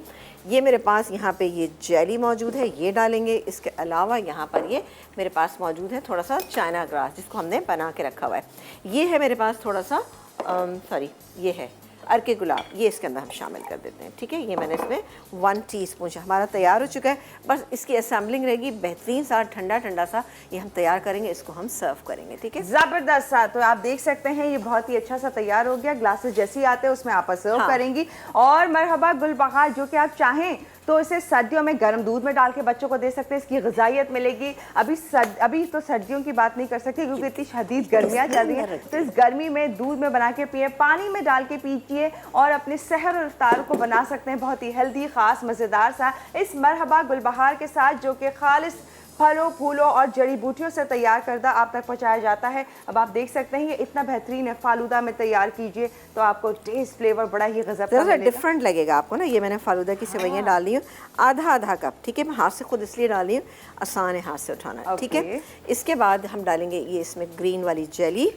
ये मेरे पास यहाँ पे ये जेली मौजूद है, ये डालेंगे। इसके अलावा यहाँ पर ये मेरे पास मौजूद है थोड़ा सा चाइना ग्रास, जिसको हमने बना के रखा हुआ है। ये है मेरे पास थोड़ा सा सॉरी ये है अर्के गुलाब, ये इसके अंदर हम शामिल कर देते हैं, ठीक है। ये मैंने इसमें 1 टीस्पून हमारा तैयार हो चुका है। बस इसकी असेंबलिंग रहेगी, बेहतरीन सा ठंडा ठंडा सा ये हम तैयार करेंगे, इसको हम सर्व करेंगे, ठीक है। ज़बरदस्त सा, तो आप देख सकते हैं ये बहुत ही अच्छा सा तैयार हो गया। ग्लासेस जैसे ही आते हैं उसमें आप सर्व करेंगी। और मरहबा गुलबहार जो कि आप चाहें तो इसे सर्दियों में गर्म दूध में डाल के बच्चों को दे सकते हैं, इसकी ग़िज़ाइयत मिलेगी। अभी तो सर्दियों की बात नहीं कर सकती क्योंकि इतनी शदीद गर्मियाँ चल रही हैं, तो इस गर्मी में दूध में बना के पिए, पानी में डाल के पीजिए और अपने सहर और इफ्तार को बना सकते हैं बहुत ही हेल्दी, ख़ास, मज़ेदार सा इस मरहबा गुलबहार के साथ, जो कि खालिस फलों, फूलों और जड़ी बूटियों से तैयार करदा आप तक पहुंचाया जाता है। अब आप देख सकते हैं ये इतना बेहतरीन है, फालूदा में तैयार कीजिए तो आपको टेस्ट, फ्लेवर बड़ा ही गजब का डिफरेंट लगेगा आपको ना। ये मैंने फालूदा की सेवइयाँ डाल ली हूँ, आधा कप, ठीक है। मैं हाथ से खुद इसलिए डाल रही हूँ, आसान है हाथ से उठाना, ठीक है। इसके बाद हम डालेंगे ये इसमें ग्रीन वाली जेली,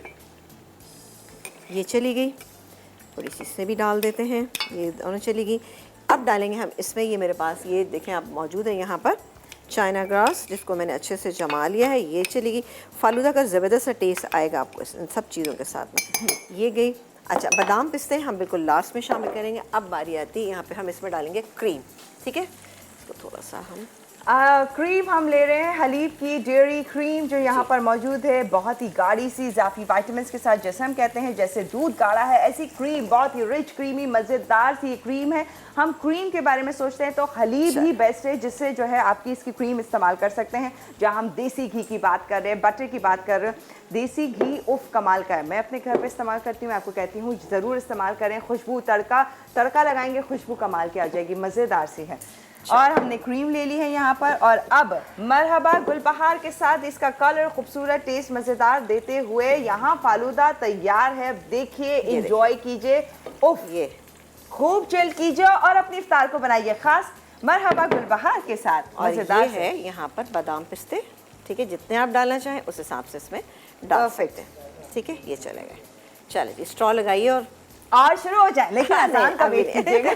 ये चली गई, थोड़ी सी इसमें भी डाल देते हैं, ये दोनों चली गई। अब डालेंगे हम इसमें, ये मेरे पास ये देखें आप मौजूद है यहाँ पर चाइना ग्रास, जिसको मैंने अच्छे से जमा लिया है, ये चलेगी। फालूदा का ज़बरदस्त सा टेस्ट आएगा आपको इन सब चीज़ों के साथ में। ये गई। अच्छा, बादाम पिस्ते हम बिल्कुल लास्ट में शामिल करेंगे। अब बारी आती है यहाँ पे हम इसमें डालेंगे क्रीम, ठीक है। तो थोड़ा सा हम क्रीम हम ले रहे हैं हलीब की डेयरी क्रीम, जो यहाँ पर मौजूद है, बहुत ही गाढ़ी सी इजाफी विटामिन के साथ, जैसे हम कहते हैं जैसे दूध गाढ़ा है ऐसी क्रीम, बहुत ही रिच, क्रीमी, मज़ेदार सी क्रीम है। हम क्रीम के बारे में सोचते हैं तो हलीब ही बेस्ट है, जिससे जो है आपकी इसकी क्रीम इस्तेमाल कर सकते हैं। जहाँ हम देसी घी की बात कर रहे हैं, बटर की बात कर रहे हैं, देसी घी उफ कमाल का है, मैं अपने घर पे इस्तेमाल करती हूँ, आपको कहती हूँ ज़रूर इस्तेमाल करें। खुशबू, तड़का लगाएंगे, खुशबू कमाल की आ जाएगी, मज़ेदार सी है। और हमने क्रीम ले ली है यहाँ पर। और अब मरहबा गुलबहार के साथ इसका कलर, खूबसूरत टेस्ट, मज़ेदार देते हुए यहाँ फालूदा तैयार है। देखिए, एंजॉय कीजिए, उफ, ये खूब चिल कीजिए और अपनी इफ्तार को बनाइए खास। मरहबा गुलबहार के साथ और मजेदार ये है यहाँ पर बादाम पिस्ते, ठीक है, जितने आप डालना चाहें उस हिसाब से इसमें डाल सकते हैं, ठीक है। ये चले गए, चले जी स्ट्रॉ लगाइए और शुरू हो जाए, लेकिन आसान का वेट कीजिएगा।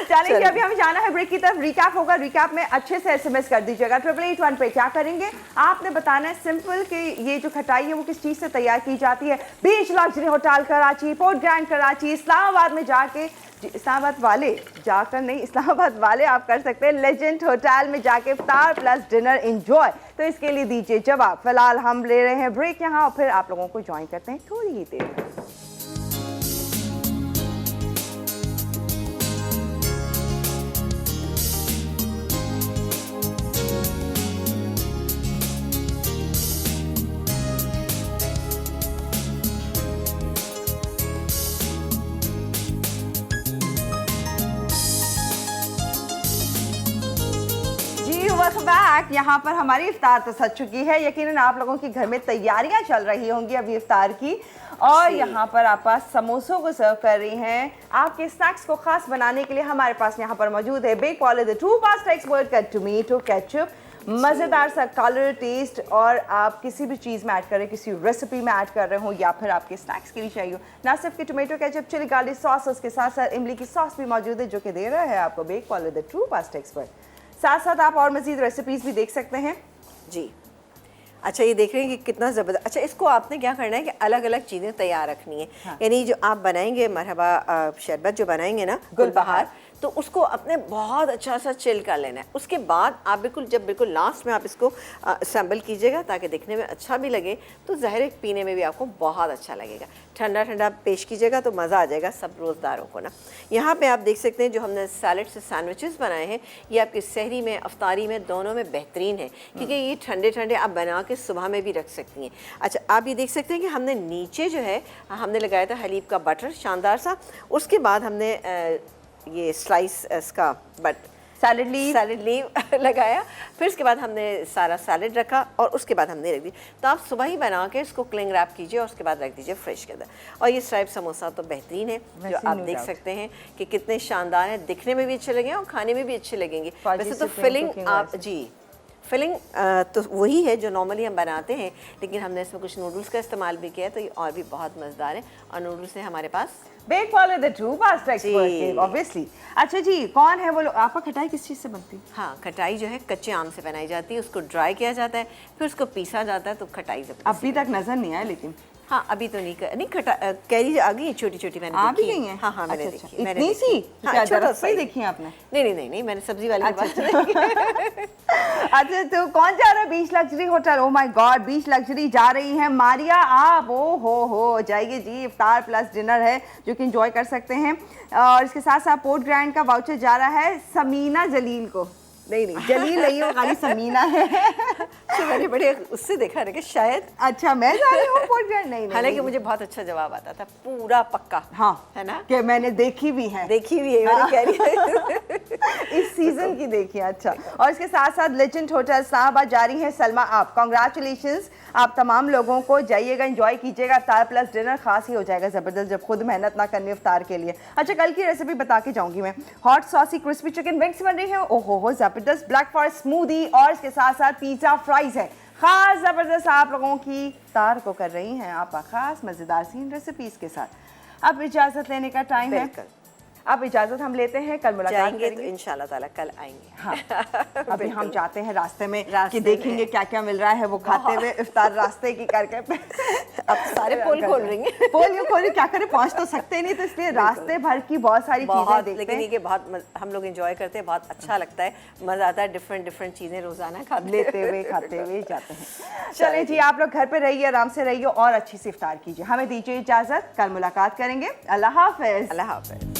चलिए अभी हमें जाना है ब्रेक की तरफ। रिकैप होगा, रिकैप में अच्छे से एसएमएस कर दीजिएगा 8881 पे। क्या करेंगे आपने बताना है सिंपल कि ये जो खटाई है वो किस चीज़ से तैयार की जाती है। Beach luxury hotel Karachi, port grand Karachi, Islamabad में जाके, इस्लामाबाद वाले जाकर नहीं, इस्लामाबाद वाले आप कर सकते हैं लेजेंड होटल में जाके इफ्तार प्लस डिनर एंजॉय। तो इसके लिए दीजिए जवाब। फिलहाल हम ले रहे हैं ब्रेक यहाँ और फिर आप लोगों को ज्वाइन करते हैं थोड़ी ही देर में। Welcome back. यहाँ पर हमारी इफ्तार तो सज चुकी है, यकीनन आप लोगों के घर में तैयारियां चल रही होंगी अभी इफ्तार की। और यहाँ पर आप पास समोसों को सर्व कर रही हैं। आपके स्नैक्स को खास बनाने के लिए हमारे पास यहाँ पर मौजूद है Bake Parlour the true pasta expert का टोमेटो केचप, मज़ेदार सा कलर, टेस्ट, और आप किसी भी चीज़ में ऐड कर रहे हैं, किसी रेसिपी में ऐड कर रहे हो या फिर आपके स्नैक्स के लिए चाहिए हो। ना सिर्फ कि tomato ketchup, chilli garlic sauce, उसके साथ साथ इमली की सॉस भी मौजूद है जो कि दे रहा है आपको Bake Parlour the true pasta expert. साथ साथ आप और मज़ीद रेसिपीज़ भी देख सकते हैं जी। अच्छा ये देख रहे हैं कि कितना ज़बरदस्त। अच्छा इसको आपने क्या करना है कि अलग अलग चीज़ें तैयार रखनी है। हाँ। यानी जो आप बनाएंगे मरहबा शरबत जो बनाएंगे ना गुलबहार, तो उसको अपने बहुत अच्छा सा चिल कर लेना है। उसके बाद आप बिल्कुल लास्ट में आप इसको असेंबल कीजिएगा ताकि दिखने में अच्छा भी लगे, तो ज़ाहिर पीने में भी आपको बहुत अच्छा लगेगा। ठंडा ठंडा पेश कीजिएगा तो मज़ा आ जाएगा सब रोज़दारों को ना। यहाँ पे आप देख सकते हैं जो हमने सैलड से सैंडविचेस बनाए हैं, ये आपकी सहरी में, अफ्तारी में, दोनों में बेहतरीन है, क्योंकि ये ठंडे ठंडे आप बना के सुबह में भी रख सकती हैं। अच्छा आप ये देख सकते हैं कि हमने नीचे जो है हमने लगाया था हलीब का बटर शानदार सा, उसके बाद हमने ये स्लाइस इसका सैलड लीव लगाया, फिर उसके बाद हमने सारा सैलड रखा और उसके बाद हमने रख दी। तो आप सुबह ही बना के इसको क्लिंग रैप कीजिए और उसके बाद रख दीजिए फ्रिज के अंदर। और ये स्ट्राइप समोसा तो बेहतरीन है, जो आप देख सकते हैं कि कितने शानदार हैं, दिखने में भी अच्छे लगेंगे और खाने में भी अच्छे लगेंगे। वैसे तो फिलिंग आप जी फिलिंग तो वही है जो नॉर्मली हम बनाते हैं, लेकिन हमने इसमें कुछ नूडल्स का इस्तेमाल भी किया है, तो ये और भी बहुत मज़ेदार है। और नूडल्स हैं हमारे पास Bake Parlour the true pasta expert obviously. अच्छा जी, कौन है वो लोग? आपका खटाई किस चीज़ से बनती है? हाँ, खटाई जो है कच्चे आम से बनाई जाती है, उसको ड्राई किया जाता है, फिर उसको पीसा जाता है, तो खटाई जब अभी तक नजर नहीं आया। लेकिन हाँ अभी तो नहीं खटा कैरी आ गई छोटी छोटी, मैंने आ भी गई हैं। हाँ हाँ मैंने अच्छा, देखी। इतनी सी? हाँ, छोटा सा देखी आपने? नहीं मैंने सब्जी वाले अच्छा तो कौन जा रहा है beach luxury hotel? Oh my god, beach luxury जा रही है मारिया आप। ओ हो जाइए जी, इफ्तार प्लस डिनर है जो कि एंजॉय कर सकते हैं। और इसके साथ साथ पोर्ट ग्रैंड का वाउचर जा रहा है समीना जलील को। नहीं जलील नहीं हो, खाली समीना है। तो मैंने बड़े उससे देखा ना कि शायद अच्छा मैं जा रही हूँ पोर्ट ग्रैंड। नहीं हालांकि मुझे बहुत अच्छा जवाब आता था, पूरा पक्का। हाँ है ना, कि मैंने देखी भी है। मैंने कह रही इस सीजन की देखी। अच्छा, और इसके साथ साथ लेजेंड होटल इस्लामाबाद जा रही है सलमा आप। कॉन्ग्रेचुलेशंस आप तमाम लोगों को, जाइएगा एंजॉय कीजिएगा। इफ्तार प्लस डिनर खास ही हो जाएगा ज़बरदस्त जब खुद मेहनत ना करनी इफ्तार के लिए। अच्छा कल की रेसिपी बता के जाऊंगी मैं। Hot saucy crispy chicken wings बन रही है, ओहो हो जबरदस्त। ब्लैक फॉरेस्ट स्मूदी और इसके साथ साथ पिज़्ज़ा फ्राइज है, खास ज़बरदस्त आप लोगों की इफ्तार को कर रही हैं आप खास मज़ेदार सी रेसिपीज़ के साथ। अब इजाज़त लेने का टाइम है। अब इजाज़त हम लेते हैं, कल मुलाकात करेंगे तो इंशाल्लाह ताला कल आएंगे। हाँ अभी हम जाते हैं रास्ते में कि देखेंगे क्या क्या मिल रहा है वो खाते हुए इफ्तार रास्ते की करके। अब सारे पोल खोल रही हैं। पोल क्यों खोल रही, क्या करें, पहुंच तो सकते नहीं, तो इसलिए रास्ते भर की बहुत सारी चीजें देखते हैं। लेकिन ये बहुत हम लोग एंजॉय करते हैं, बहुत अच्छा लगता है, मजा आता है। डिफरेंट चीजें रोजाना खाते हुए जाते हैं। चलिए जी, आप लोग घर पे रहिए, आराम से रहिए और अच्छी सी इफ्तार कीजिए। हमें दीजिए इजाजत, कल मुलाकात करेंगे। अल्लाह हाफिज। अल्लाह हाफिज।